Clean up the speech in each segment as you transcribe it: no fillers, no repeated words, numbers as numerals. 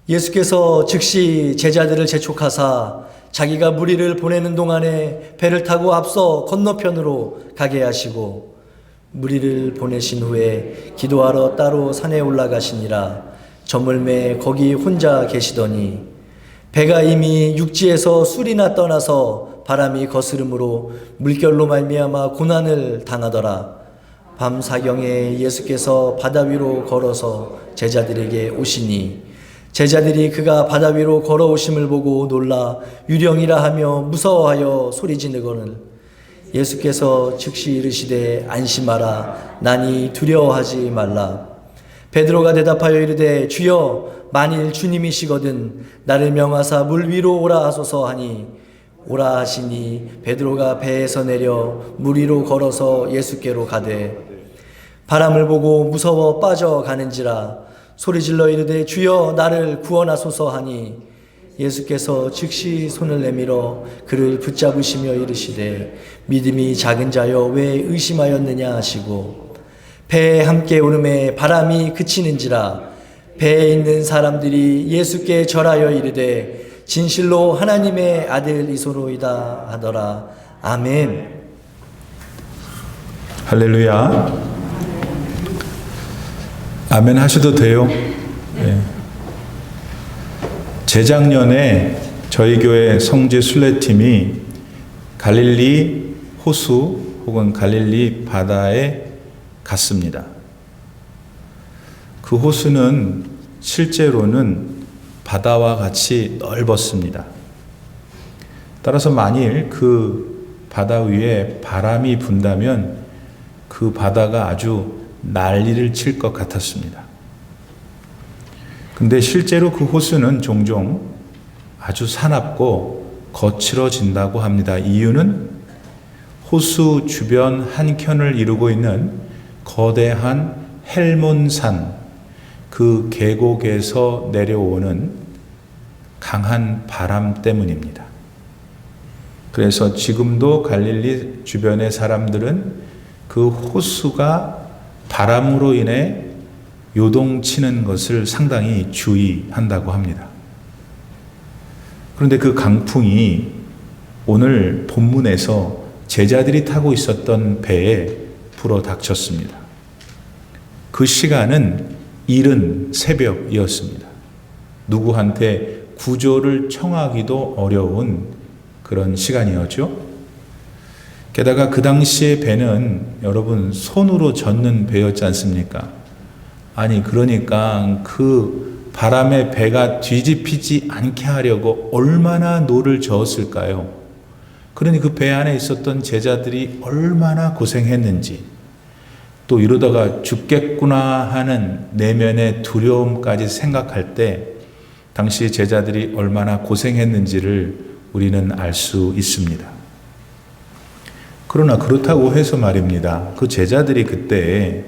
예수께서 즉시 제자들을 재촉하사 자기가 무리를 보내는 동안에 배를 타고 앞서 건너편으로 가게 하시고 무리를 보내신 후에 기도하러 따로 산에 올라가시니라. 저물매 거기 혼자 계시더니 배가 이미 육지에서 술이나 떠나서 바람이 거스름으로 물결로 말미암아 고난을 당하더라. 밤 사경에 예수께서 바다 위로 걸어서 제자들에게 오시니 제자들이 그가 바다 위로 걸어오심을 보고 놀라 유령이라 하며 무서워하여 소리지르거늘 예수께서 즉시 이르시되 안심하라 나니 두려워하지 말라. 베드로가 대답하여 이르되 주여 만일 주님이시거든 나를 명하사 물 위로 오라 하소서 하니 오라 하시니 베드로가 배에서 내려 물 위로 걸어서 예수께로 가되 바람을 보고 무서워 빠져가는지라 소리질러 이르되 주여 나를 구원하소서 하니 예수께서 즉시 손을 내밀어 그를 붙잡으시며 이르시되 믿음이 작은 자여 왜 의심하였느냐 하시고 배에 함께 오름에 바람이 그치는지라 배에 있는 사람들이 예수께 절하여 이르되 진실로 하나님의 아들이소로이다 하더라. 아멘. 할렐루야. 아멘 하셔도 돼요. 네. 재작년에 저희 교회 성지 순례팀이 갈릴리 호수 혹은 갈릴리 바다에 갔습니다. 그 호수는 실제로는 바다와 같이 넓었습니다. 따라서 만일 그 바다 위에 바람이 분다면 그 바다가 아주 난리를 칠 것 같았습니다. 근데 실제로 그 호수는 종종 아주 사납고 거칠어진다고 합니다. 이유는 호수 주변 한켠을 이루고 있는 거대한 헬몬산, 그 계곡에서 내려오는 강한 바람 때문입니다. 그래서 지금도 갈릴리 주변의 사람들은 그 호수가 바람으로 인해 요동치는 것을 상당히 주의한다고 합니다. 그런데 그 강풍이 오늘 본문에서 제자들이 타고 있었던 배에 불어닥쳤습니다. 그 시간은 이른 새벽이었습니다. 누구한테 구조를 청하기도 어려운 그런 시간이었죠. 게다가 그 당시의 배는 여러분 손으로 젓는 배였지 않습니까? 아니 그러니까 그 바람에 배가 뒤집히지 않게 하려고 얼마나 노를 저었을까요? 그러니 그 배 안에 있었던 제자들이 얼마나 고생했는지 또 이러다가 죽겠구나 하는 내면의 두려움까지 생각할 때 당시 제자들이 얼마나 고생했는지를 우리는 알 수 있습니다. 그러나 그렇다고 해서 말입니다. 그 제자들이 그때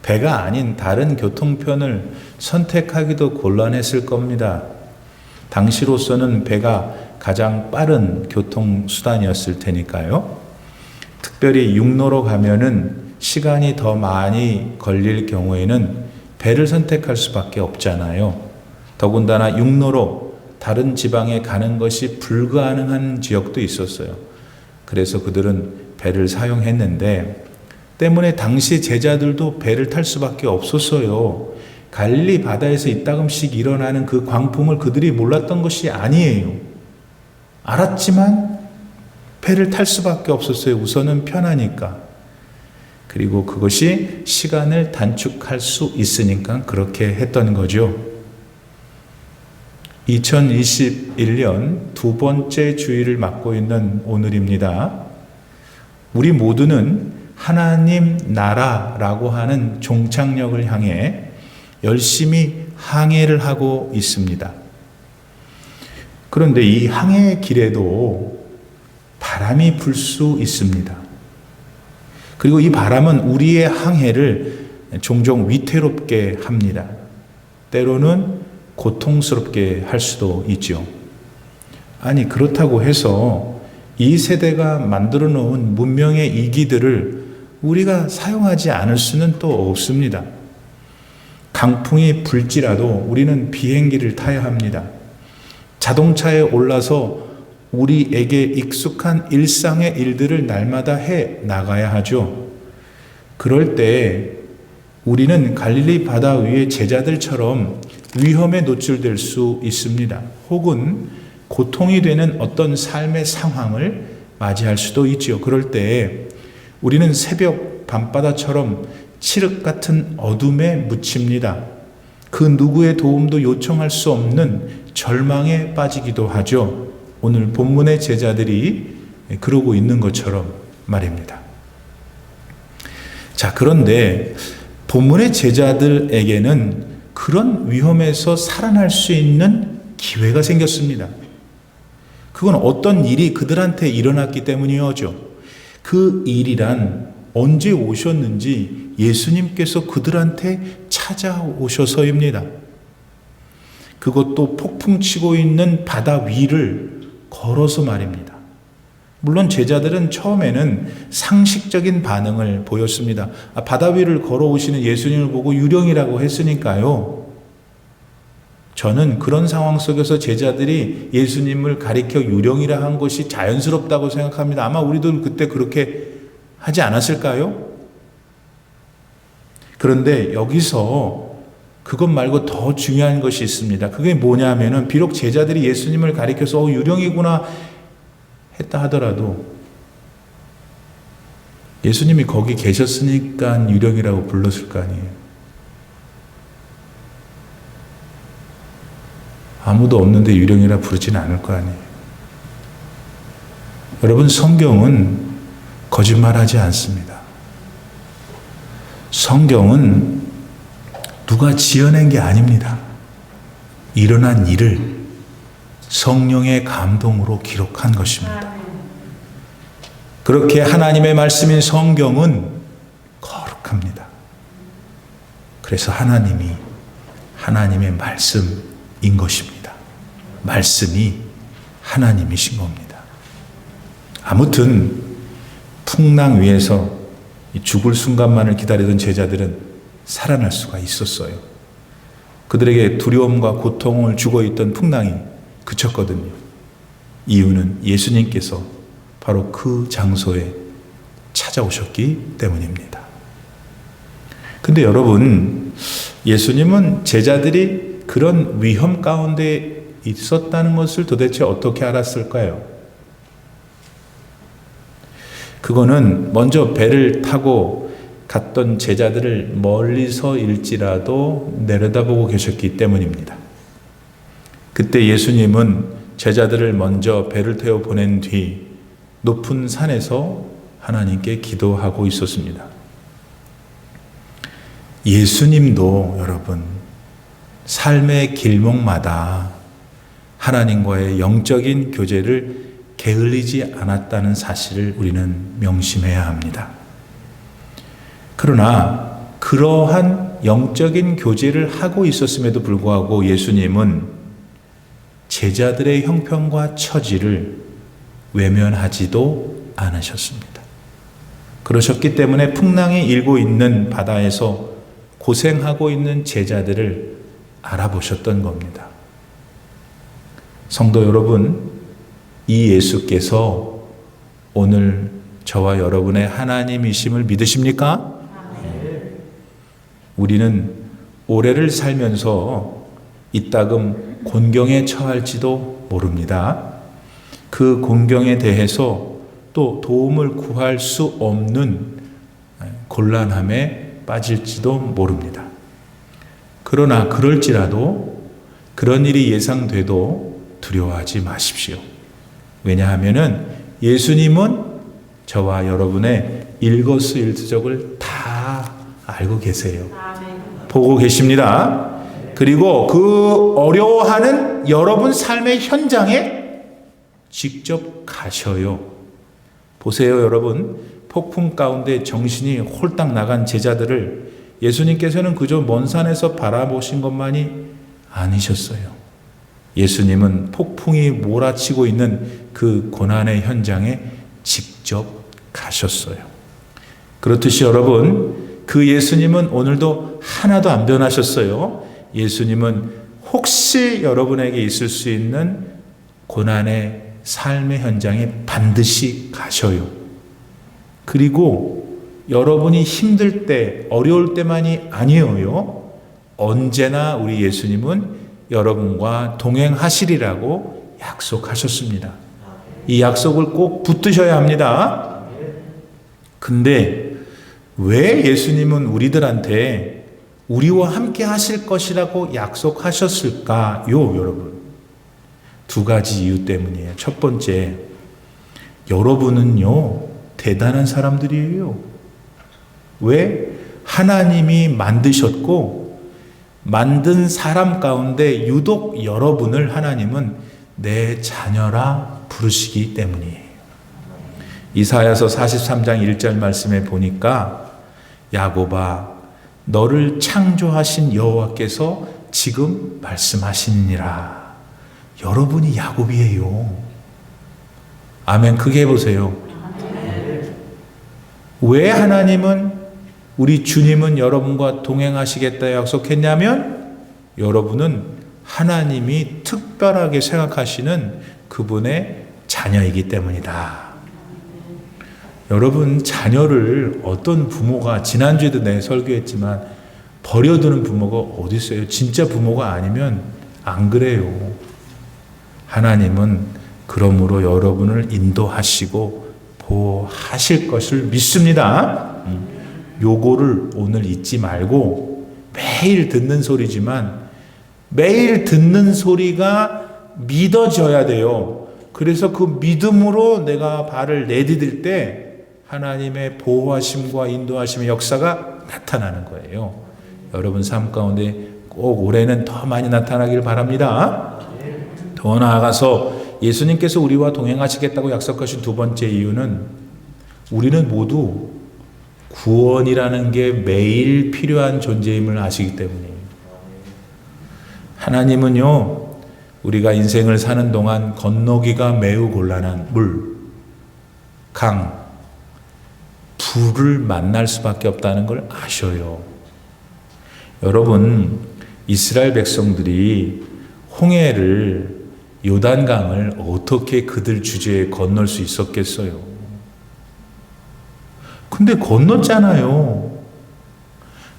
배가 아닌 다른 교통편을 선택하기도 곤란했을 겁니다. 당시로서는 배가 가장 빠른 교통수단이었을 테니까요. 특별히 육로로 가면은 시간이 더 많이 걸릴 경우에는 배를 선택할 수밖에 없잖아요. 더군다나 육로로 다른 지방에 가는 것이 불가능한 지역도 있었어요. 그래서 그들은 배를 사용했는데 때문에 당시 제자들도 배를 탈 수밖에 없었어요. 갈릴리 바다에서 이따금씩 일어나는 그 광풍을 그들이 몰랐던 것이 아니에요. 알았지만 배를 탈 수밖에 없었어요. 우선은 편하니까. 그리고 그것이 시간을 단축할 수 있으니까 그렇게 했던 거죠. 2021년 두 번째 주일을 맞고 있는 오늘입니다. 우리 모두는 하나님 나라라고 하는 종착역을 향해 열심히 항해를 하고 있습니다. 그런데 이 항해의 길에도 바람이 불 수 있습니다. 그리고 이 바람은 우리의 항해를 종종 위태롭게 합니다. 때로는 고통스럽게 할 수도 있죠. 아니 그렇다고 해서 이 세대가 만들어 놓은 문명의 이기들을 우리가 사용하지 않을 수는 또 없습니다. 강풍이 불지라도 우리는 비행기를 타야 합니다. 자동차에 올라서 우리에게 익숙한 일상의 일들을 날마다 해 나가야 하죠. 그럴 때 우리는 갈릴리 바다 위의 제자들처럼 위험에 노출될 수 있습니다. 혹은 고통이 되는 어떤 삶의 상황을 맞이할 수도 있지요. 그럴 때 우리는 새벽 밤바다처럼 칠흑 같은 어둠에 묻힙니다. 그 누구의 도움도 요청할 수 없는 절망에 빠지기도 하죠. 오늘 본문의 제자들이 그러고 있는 것처럼 말입니다. 자, 그런데 본문의 제자들에게는 그런 위험에서 살아날 수 있는 기회가 생겼습니다. 그건 어떤 일이 그들한테 일어났기 때문이었죠. 그 일이란 언제 오셨는지 예수님께서 그들한테 찾아오셔서입니다. 그것도 폭풍 치고 있는 바다 위를 걸어서 말입니다. 물론 제자들은 처음에는 상식적인 반응을 보였습니다. 바다 위를 걸어오시는 예수님을 보고 유령이라고 했으니까요. 저는 그런 상황 속에서 제자들이 예수님을 가리켜 유령이라 한 것이 자연스럽다고 생각합니다. 아마 우리도 그때 그렇게 하지 않았을까요? 그런데 여기서 그것 말고 더 중요한 것이 있습니다. 그게 뭐냐면은 비록 제자들이 예수님을 가리켜서 유령이구나 했다 하더라도 예수님이 거기 계셨으니까 유령이라고 불렀을 거 아니에요. 아무도 없는데 유령이라 부르진 않을 거 아니에요. 여러분, 성경은 거짓말하지 않습니다. 성경은 누가 지어낸 게 아닙니다. 일어난 일을 성령의 감동으로 기록한 것입니다. 그렇게 하나님의 말씀인 성경은 거룩합니다. 그래서 하나님이 하나님의 말씀인 것입니다. 말씀이 하나님이신 겁니다. 아무튼 풍랑 위에서 죽을 순간만을 기다리던 제자들은 살아날 수가 있었어요. 그들에게 두려움과 고통을 주고 있던 풍랑이 그쳤거든요. 이유는 예수님께서 바로 그 장소에 찾아오셨기 때문입니다. 근데 여러분, 예수님은 제자들이 그런 위험 가운데 있었다는 것을 도대체 어떻게 알았을까요? 그거는 먼저 배를 타고 갔던 제자들을 멀리서일지라도 내려다보고 계셨기 때문입니다. 그때 예수님은 제자들을 먼저 배를 태워 보낸 뒤 높은 산에서 하나님께 기도하고 있었습니다. 예수님도 여러분, 삶의 길목마다 하나님과의 영적인 교제를 게을리지 않았다는 사실을 우리는 명심해야 합니다. 그러나 그러한 영적인 교제를 하고 있었음에도 불구하고 예수님은 제자들의 형편과 처지를 외면하지도 않으셨습니다. 그러셨기 때문에 풍랑이 일고 있는 바다에서 고생하고 있는 제자들을 알아보셨던 겁니다. 성도 여러분, 이 예수께서 오늘 저와 여러분의 하나님이심을 믿으십니까? 우리는 올해를 살면서 이따금 곤경에 처할지도 모릅니다. 그 곤경에 대해서 또 도움을 구할 수 없는 곤란함에 빠질지도 모릅니다. 그러나 그럴지라도 그런 일이 예상돼도 두려워하지 마십시오. 왜냐하면은 예수님은 저와 여러분의 일거수일투족을 다 알고 계세요. 보고 계십니다. 그리고 그 어려워하는 여러분 삶의 현장에 직접 가셔요. 보세요, 여러분. 폭풍 가운데 정신이 홀딱 나간 제자들을 예수님께서는 그저 먼 산에서 바라보신 것만이 아니셨어요. 예수님은 폭풍이 몰아치고 있는 그 고난의 현장에 직접 가셨어요. 그렇듯이 여러분, 그 예수님은 오늘도 하나도 안 변하셨어요. 예수님은 혹시 여러분에게 있을 수 있는 고난의 삶의 현장에 반드시 가셔요. 그리고 여러분이 힘들 때, 어려울 때만이 아니에요. 언제나 우리 예수님은 여러분과 동행하시리라고 약속하셨습니다. 이 약속을 꼭 붙드셔야 합니다. 근데 왜 예수님은 우리들한테 우리와 함께 하실 것이라고 약속하셨을까요, 여러분? 두 가지 이유 때문이에요. 첫 번째, 여러분은요, 대단한 사람들이에요. 왜? 하나님이 만드셨고, 만든 사람 가운데 유독 여러분을 하나님은 내 자녀라 부르시기 때문이에요. 이사야서 43장 1절 말씀에 보니까 야곱아 너를 창조하신 여호와께서 지금 말씀하시니라. 여러분이 야곱이에요. 아멘. 크게 해보세요. 왜 하나님은 우리 주님은 여러분과 동행하시겠다 약속했냐면 여러분은 하나님이 특별하게 생각하시는 그분의 자녀이기 때문이다. 여러분 자녀를 어떤 부모가 지난주에도 내가 설교했지만 버려두는 부모가 어디 있어요? 진짜 부모가 아니면 안 그래요. 하나님은 그러므로 여러분을 인도하시고 보호하실 것을 믿습니다. 요거를 오늘 잊지 말고 매일 듣는 소리지만 매일 듣는 소리가 믿어져야 돼요. 그래서 그 믿음으로 내가 발을 내디딜 때 하나님의 보호하심과 인도하심의 역사가 나타나는 거예요. 여러분 삶 가운데 꼭 올해는 더 많이 나타나길 바랍니다. 더 나아가서 예수님께서 우리와 동행하시겠다고 약속하신 두 번째 이유는 우리는 모두 구원이라는 게 매일 필요한 존재임을 아시기 때문이에요. 하나님은요, 우리가 인생을 사는 동안 건너기가 매우 곤란한 물, 강, 불을 만날 수밖에 없다는 걸 아셔요. 여러분, 이스라엘 백성들이 홍해를 요단강을 어떻게 그들 주제에 건널 수 있었겠어요? 근데 건넜잖아요.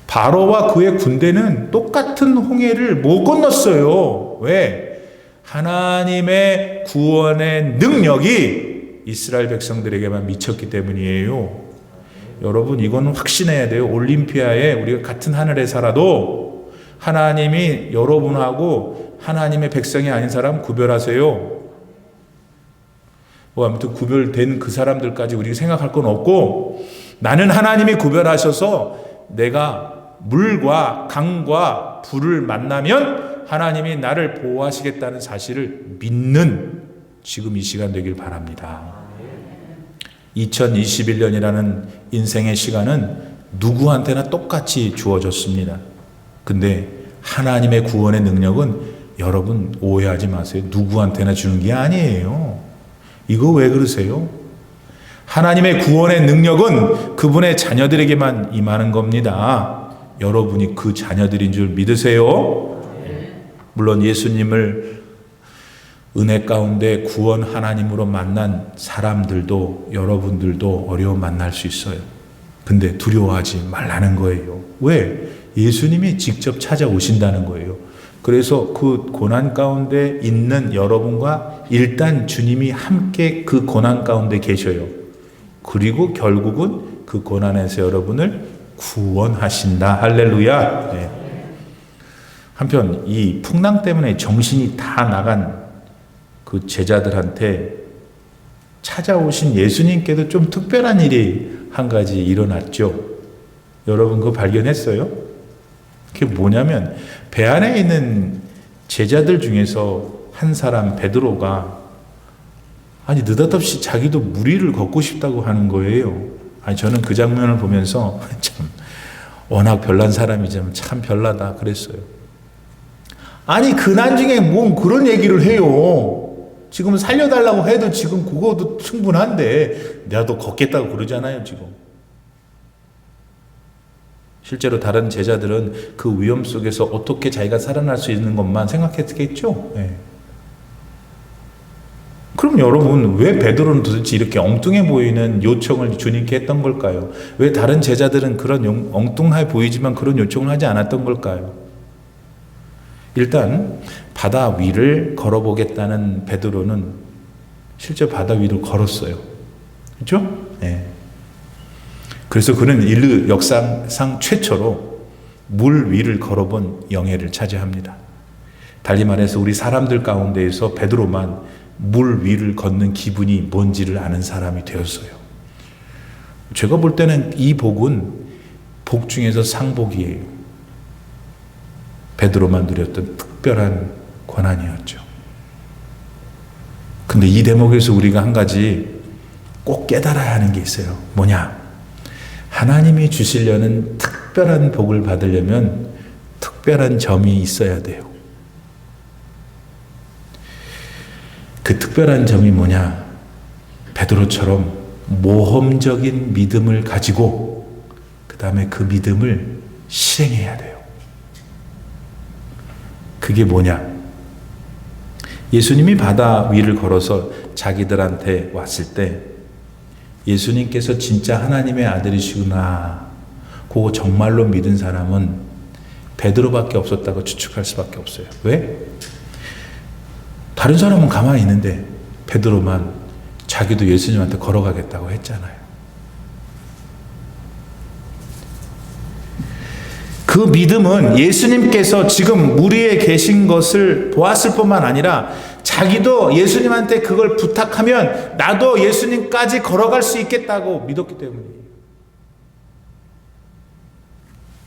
바로와 그의 군대는 똑같은 홍해를 못 건넜어요. 왜? 하나님의 구원의 능력이 이스라엘 백성들에게만 미쳤기 때문이에요. 여러분 이거는 확신해야 돼요. 올림피아에 우리가 같은 하늘에 살아도 하나님이 여러분하고 하나님의 백성이 아닌 사람 구별하세요. 뭐 아무튼 구별된 그 사람들까지 우리가 생각할 건 없고 나는 하나님이 구별하셔서 내가 물과 강과 불을 만나면 하나님이 나를 보호하시겠다는 사실을 믿는 지금 이 시간 되길 바랍니다. 2021년이라는 인생의 시간은 누구한테나 똑같이 주어졌습니다. 근데 하나님의 구원의 능력은 여러분 오해하지 마세요. 누구한테나 주는 게 아니에요. 이거 왜 그러세요? 하나님의 구원의 능력은 그분의 자녀들에게만 임하는 겁니다. 여러분이 그 자녀들인 줄 믿으세요? 물론 예수님을 은혜 가운데 구원 하나님으로 만난 사람들도 여러분들도 어려움 만날 수 있어요. 근데 두려워하지 말라는 거예요. 왜? 예수님이 직접 찾아오신다는 거예요. 그래서 그 고난 가운데 있는 여러분과 일단 주님이 함께 그 고난 가운데 계셔요. 그리고 결국은 그 고난에서 여러분을 구원하신다. 할렐루야. 네. 한편 이 풍랑 때문에 정신이 다 나간 그 제자들한테 찾아오신 예수님께도 좀 특별한 일이 한 가지 일어났죠. 여러분 그거 발견했어요? 그게 뭐냐면 배 안에 있는 제자들 중에서 한 사람 베드로가 아니 느닷없이 자기도 물 위를 걷고 싶다고 하는 거예요. 아니 저는 그 장면을 보면서 참 워낙 별난 사람이지만 참 별나다 그랬어요. 아니 근안중에 뭔 그런 얘기를 해요. 지금 살려달라고 해도 지금 그거도 충분한데 내가 더 걷겠다고 그러잖아요 지금. 실제로 다른 제자들은 그 위험 속에서 어떻게 자기가 살아날 수 있는 것만 생각했겠죠. 예. 그럼 여러분, 왜 베드로는 도대체 이렇게 엉뚱해 보이는 요청을 주님께 했던 걸까요? 왜 다른 제자들은 그런 엉뚱해 보이지만 그런 요청을 하지 않았던 걸까요? 일단 바다 위를 걸어보겠다는 베드로는 실제 바다 위를 걸었어요. 그렇죠? 네. 그래서 그는 인류 역사상 최초로 물 위를 걸어본 영예를 차지합니다. 달리 말해서 우리 사람들 가운데에서 베드로만 물 위를 걷는 기분이 뭔지를 아는 사람이 되었어요. 제가 볼 때는 이 복은 복 중에서 상복이에요. 베드로만 누렸던 특별한 권한이었죠. 근데 이 대목에서 우리가 한 가지 꼭 깨달아야 하는 게 있어요. 뭐냐? 하나님이 주시려는 특별한 복을 받으려면 특별한 점이 있어야 돼요. 그 특별한 점이 뭐냐? 베드로처럼 모험적인 믿음을 가지고 그 다음에 그 믿음을 실행해야 돼요. 그게 뭐냐? 예수님이 바다 위를 걸어서 자기들한테 왔을 때 예수님께서 진짜 하나님의 아들이시구나, 그거 정말로 믿은 사람은 베드로밖에 없었다고 추측할 수밖에 없어요. 왜? 다른 사람은 가만히 있는데 베드로만 자기도 예수님한테 걸어가겠다고 했잖아요. 그 믿음은 예수님께서 지금 물 위에 계신 것을 보았을 뿐만 아니라 자기도 예수님한테 그걸 부탁하면 나도 예수님까지 걸어갈 수 있겠다고 믿었기 때문이에요.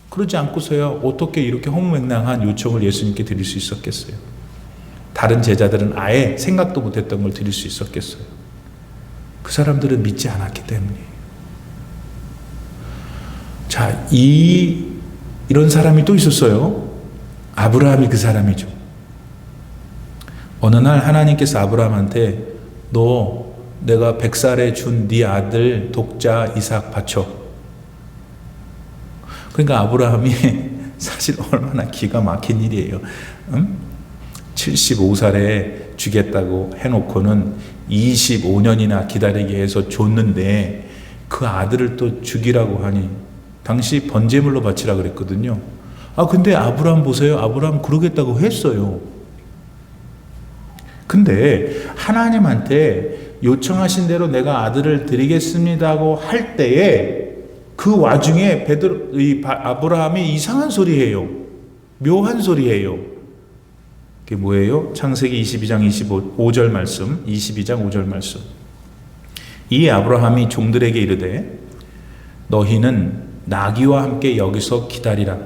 그러지 않고서야 어떻게 이렇게 허무맹랑한 요청을 예수님께 드릴 수 있었겠어요? 다른 제자들은 아예 생각도 못했던 걸 드릴 수 있었겠어요? 그 사람들은 믿지 않았기 때문이에요. 자, 이런 사람이 또 있었어요. 아브라함이 그 사람이죠. 어느 날 하나님께서 아브라함한테 너 내가 100살에 준 네 아들 독자 이삭 바쳐. 그러니까 아브라함이 사실 얼마나 기가 막힌 일이에요. 75살에 주겠다고 해놓고는 25년이나 기다리게 해서 줬는데 그 아들을 또 죽이라고 하니 당시 번제물로 바치라 그랬거든요. 근데 아브라함 보세요. 아브라함 그러겠다고 했어요. 근데 하나님한테 요청하신 대로 내가 아들을 드리겠습니다고 할 때에 그 와중에 아브라함이 이상한 소리예요. 묘한 소리예요. 그게 뭐예요? 창세기 22장 5절 말씀, 22장 5절 말씀. 이 아브라함이 종들에게 이르되 너희는 나귀와 함께 여기서 기다리라.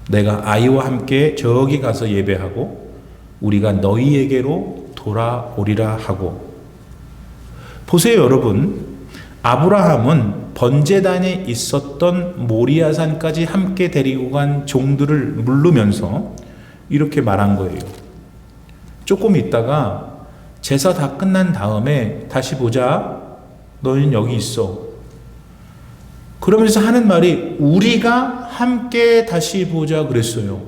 내가 아이와 함께 저기 가서 예배하고 우리가 너희에게로 돌아오리라 하고. 보세요 여러분, 아브라함은 번제단에 있었던 모리아산까지 함께 데리고 간 종들을 물르면서 이렇게 말한 거예요. 조금 있다가 제사 다 끝난 다음에 다시 보자. 너희는 여기 있어. 그러면서 하는 말이 우리가 함께 다시 보자 그랬어요.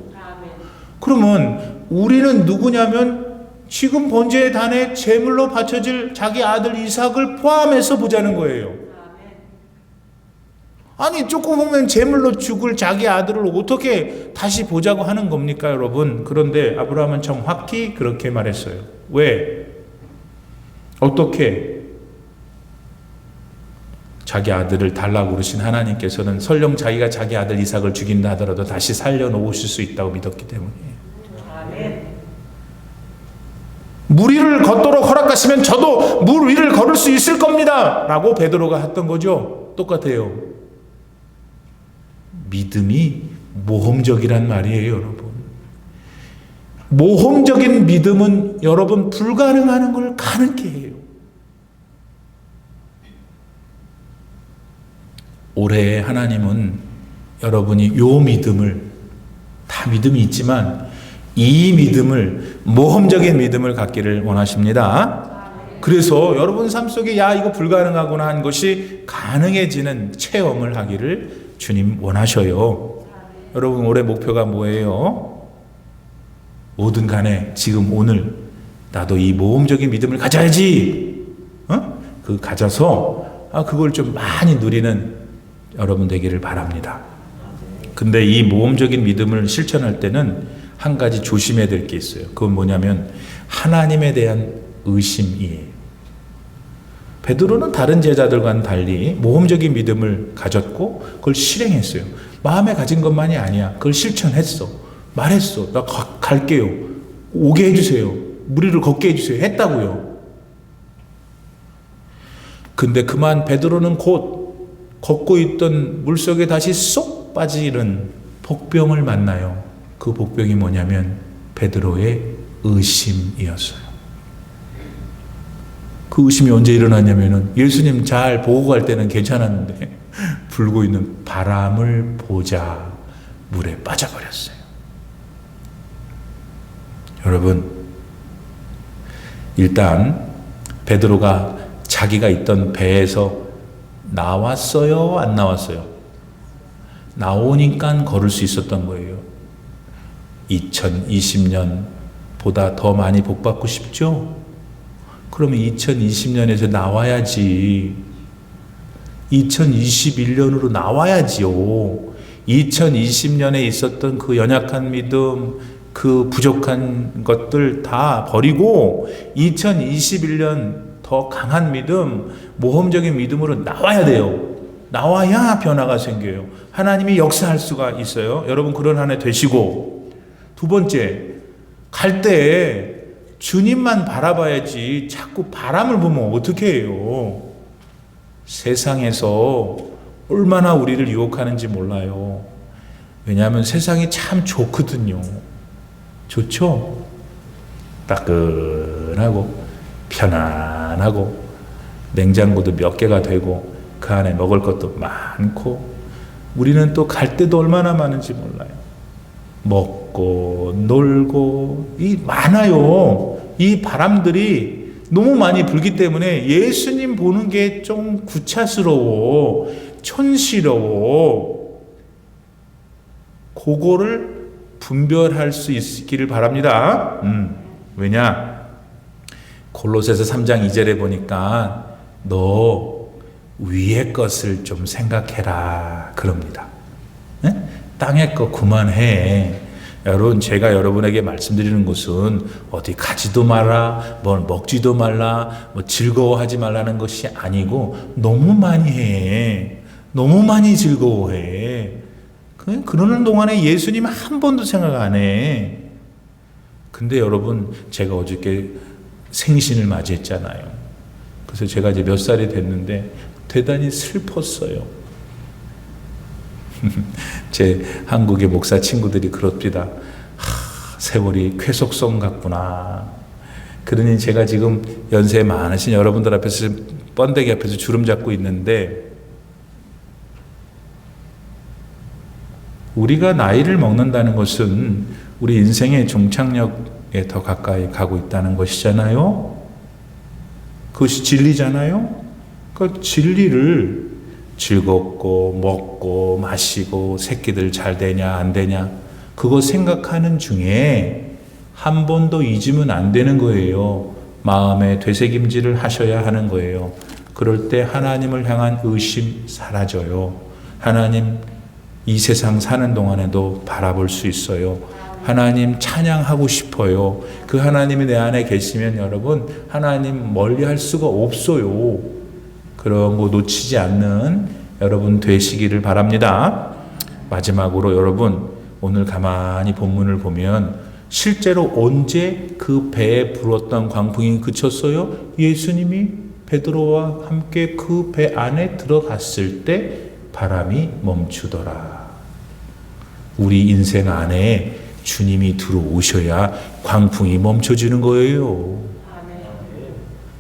그러면 우리는 누구냐면 지금 번제단에 제물로 바쳐질 자기 아들 이삭을 포함해서 보자는 거예요. 아니 조금 보면 제물로 죽을 자기 아들을 어떻게 다시 보자고 하는 겁니까 여러분? 그런데 아브라함은 정확히 그렇게 말했어요. 왜? 어떻게? 자기 아들을 달라고 그러신 하나님께서는 설령 자기가 자기 아들 이삭을 죽인다 하더라도 다시 살려놓으실 수 있다고 믿었기 때문이에요. 아멘. 물 위를 걷도록 허락하시면 저도 물 위를 걸을 수 있을 겁니다 라고 베드로가 했던 거죠. 똑같아요. 믿음이 모험적이란 말이에요 여러분. 모험적인 믿음은 여러분 불가능한 걸 가능케 해요. 올해 하나님은 여러분이 요 믿음을, 다 믿음이 있지만 이 믿음을, 모험적인 믿음을 갖기를 원하십니다. 그래서 여러분 삶 속에 야 이거 불가능하구나 한 것이 가능해지는 체험을 하기를 주님 원하셔요. 여러분 올해 목표가 뭐예요? 뭐든 간에 지금 오늘 나도 이 모험적인 믿음을 가져야지. 그 가져서 그걸 좀 많이 누리는 여러분 되기를 바랍니다. 근데 이 모험적인 믿음을 실천할 때는 한 가지 조심해야 될 게 있어요. 그건 뭐냐면 하나님에 대한 의심이에요. 베드로는 다른 제자들과는 달리 모험적인 믿음을 가졌고 그걸 실행했어요. 마음에 가진 것만이 아니야. 그걸 실천했어. 말했어. 나 갈게요. 오게 해주세요. 무리를 걷게 해주세요. 했다고요. 근데 그만 베드로는 곧 걷고 있던 물속에 다시 쏙 빠지는 복병을 만나요. 그 복병이 뭐냐면 베드로의 의심이었어요. 그 의심이 언제 일어났냐면은 예수님 잘 보고 갈 때는 괜찮았는데 불고 있는 바람을 보자 물에 빠져버렸어요. 여러분, 일단 베드로가 자기가 있던 배에서 나왔어요? 안 나왔어요? 나오니까 걸을 수 있었던 거예요. 2020년보다 더 많이 복받고 싶죠? 그러면 2020년에서 나와야지. 2021년으로 나와야지요. 2020년에 있었던 그 연약한 믿음, 그 부족한 것들 다 버리고 2021년 더 강한 믿음, 모험적인 믿음으로 나와야 돼요. 나와야 변화가 생겨요. 하나님이 역사할 수가 있어요. 여러분 그런 한 해 되시고, 두 번째, 갈 때 주님만 바라봐야지 자꾸 바람을 보면 어떻게 해요? 세상에서 얼마나 우리를 유혹하는지 몰라요. 왜냐하면 세상이 참 좋거든요. 좋죠? 따끈하고 편안하고 냉장고도 몇 개가 되고 그 안에 먹을 것도 많고 우리는 또 갈 때도 얼마나 많은지 몰라요. 먹고 놀고 많아요. 이 바람들이 너무 많이 불기 때문에 예수님 보는 게 좀 구차스러워, 촌스러워. 그거를 분별할 수 있기를 바랍니다. 왜냐? 골로새서 3장 2절에 보니까 너 위의 것을 좀 생각해라 그럽니다. 네? 땅의 거 그만해. 여러분, 제가 여러분에게 말씀드리는 것은 어디 가지도 마라, 뭘 먹지도 말라, 뭐 즐거워하지 말라는 것이 아니고 너무 많이 해. 너무 많이 즐거워해. 그러는 동안에 예수님 한 번도 생각 안 해. 근데 여러분, 제가 어저께 생신을 맞이했잖아요. 그래서 제가 이제 몇 살이 됐는데 대단히 슬펐어요. 제 한국의 목사 친구들이 그럽니다. 세월이 쾌속성 같구나. 그러니 제가 지금 연세 많으신 여러분들 앞에서 번데기 앞에서 주름 잡고 있는데, 우리가 나이를 먹는다는 것은 우리 인생의 종착역에 더 가까이 가고 있다는 것이잖아요. 그것이 진리잖아요. 그 진리를 즐겁고 먹고 마시고 새끼들 잘 되냐 안 되냐 그거 생각하는 중에 한 번도 잊으면 안 되는 거예요. 마음에 되새김질을 하셔야 하는 거예요. 그럴 때 하나님을 향한 의심 사라져요. 하나님 이 세상 사는 동안에도 바라볼 수 있어요. 하나님 찬양하고 싶어요. 그 하나님이 내 안에 계시면 여러분 하나님 멀리할 수가 없어요. 그런 거 놓치지 않는 여러분 되시기를 바랍니다. 마지막으로 여러분 오늘 가만히 본문을 보면 실제로 언제 그 배에 불었던 광풍이 그쳤어요? 예수님이 베드로와 함께 그 배 안에 들어갔을 때 바람이 멈추더라. 우리 인생 안에 주님이 들어오셔야 광풍이 멈춰지는 거예요.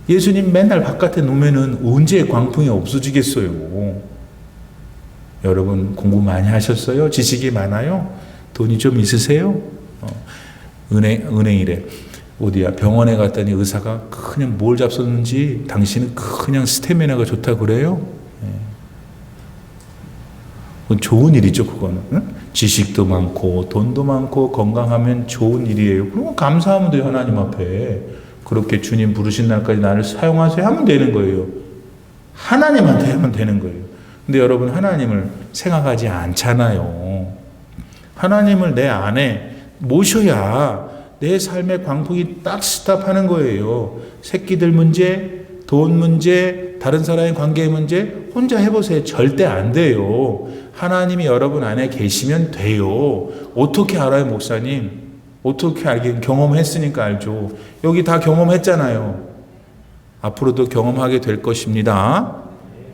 예수님 맨날 바깥에 놓으면은 언제 광풍이 없어지겠어요? 여러분 공부 많이 하셨어요? 지식이 많아요? 돈이 좀 있으세요? 은행이래. 어디야? 병원에 갔더니 의사가 그냥 뭘 잡섰는지 당신은 그냥 스태미나가 좋다 그래요? 그건 좋은 일이죠, 그거는. 응? 지식도 많고 돈도 많고 건강하면 좋은 일이에요. 그러면 감사하면 돼요, 하나님 앞에. 그렇게 주님 부르신 날까지 나를 사용하세요 하면 되는 거예요. 하나님한테 하면 되는 거예요. 근데 여러분, 하나님을 생각하지 않잖아요. 하나님을 내 안에 모셔야 내 삶의 광풍이 딱 스탑하는 거예요. 새끼들 문제, 돈 문제, 다른 사람의 관계 문제 혼자 해보세요. 절대 안 돼요. 하나님이 여러분 안에 계시면 돼요. 어떻게 알아요, 목사님? 어떻게 알긴? 경험했으니까 알죠. 여기 다 경험했잖아요. 앞으로도 경험하게 될 것입니다.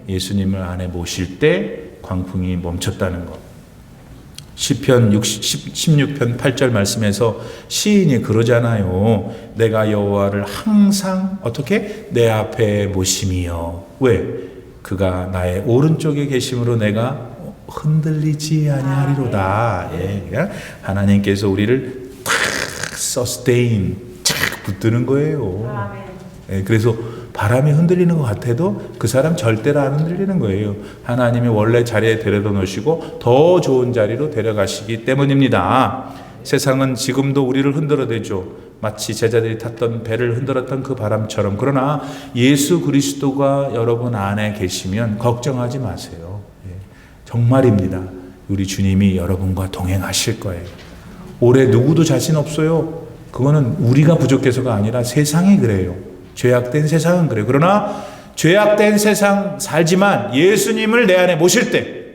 예수님을 안에 모실 때 광풍이 멈췄다는 것. 시편 16편 8절 말씀에서 시인이 그러잖아요. 내가 여호와를 항상 어떻게? 내 앞에 모심이요. 왜? 그가 나의 오른쪽에 계심으로 내가 흔들리지 아니하리로다. 예. 하나님께서 우리를 탁 서스테인 착 붙드는 거예요. 예, 그래서 바람이 흔들리는 것 같아도 그 사람 절대로 안 흔들리는 거예요. 하나님이 원래 자리에 데려다 놓으시고 더 좋은 자리로 데려가시기 때문입니다. 세상은 지금도 우리를 흔들어대죠. 마치 제자들이 탔던 배를 흔들었던 그 바람처럼. 그러나 예수 그리스도가 여러분 안에 계시면 걱정하지 마세요. 예, 정말입니다. 우리 주님이 여러분과 동행하실 거예요. 올해 누구도 자신 없어요. 그거는 우리가 부족해서가 아니라 세상이 그래요. 죄악된 세상은 그래요. 그러나 죄악된 세상 살지만 예수님을 내 안에 모실 때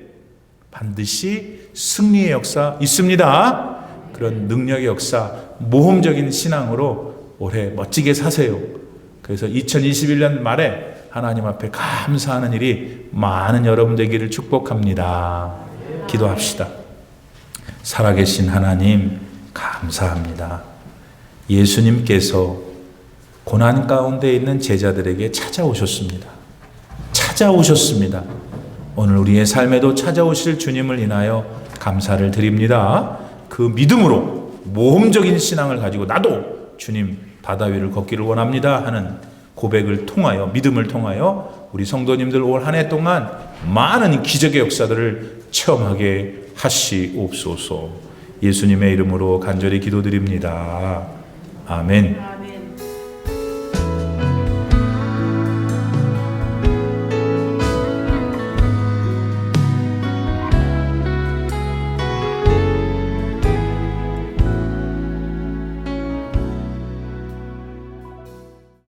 반드시 승리의 역사 있습니다. 그런 능력의 역사, 모험적인 신앙으로 올해 멋지게 사세요. 그래서 2021년 말에 하나님 앞에 감사하는 일이 많은 여러분 되기를 축복합니다. 기도합시다. 살아계신 하나님 감사합니다. 예수님께서 고난 가운데 있는 제자들에게 찾아오셨습니다. 찾아오셨습니다. 오늘 우리의 삶에도 찾아오실 주님을 인하여 감사를 드립니다. 그 믿음으로 모험적인 신앙을 가지고 나도 주님 바다 위를 걷기를 원합니다 하는 고백을 통하여, 믿음을 통하여 우리 성도님들 올 한 해 동안 많은 기적의 역사들을 체험하게 하시옵소서. 예수님의 이름으로 간절히 기도드립니다. 아멘.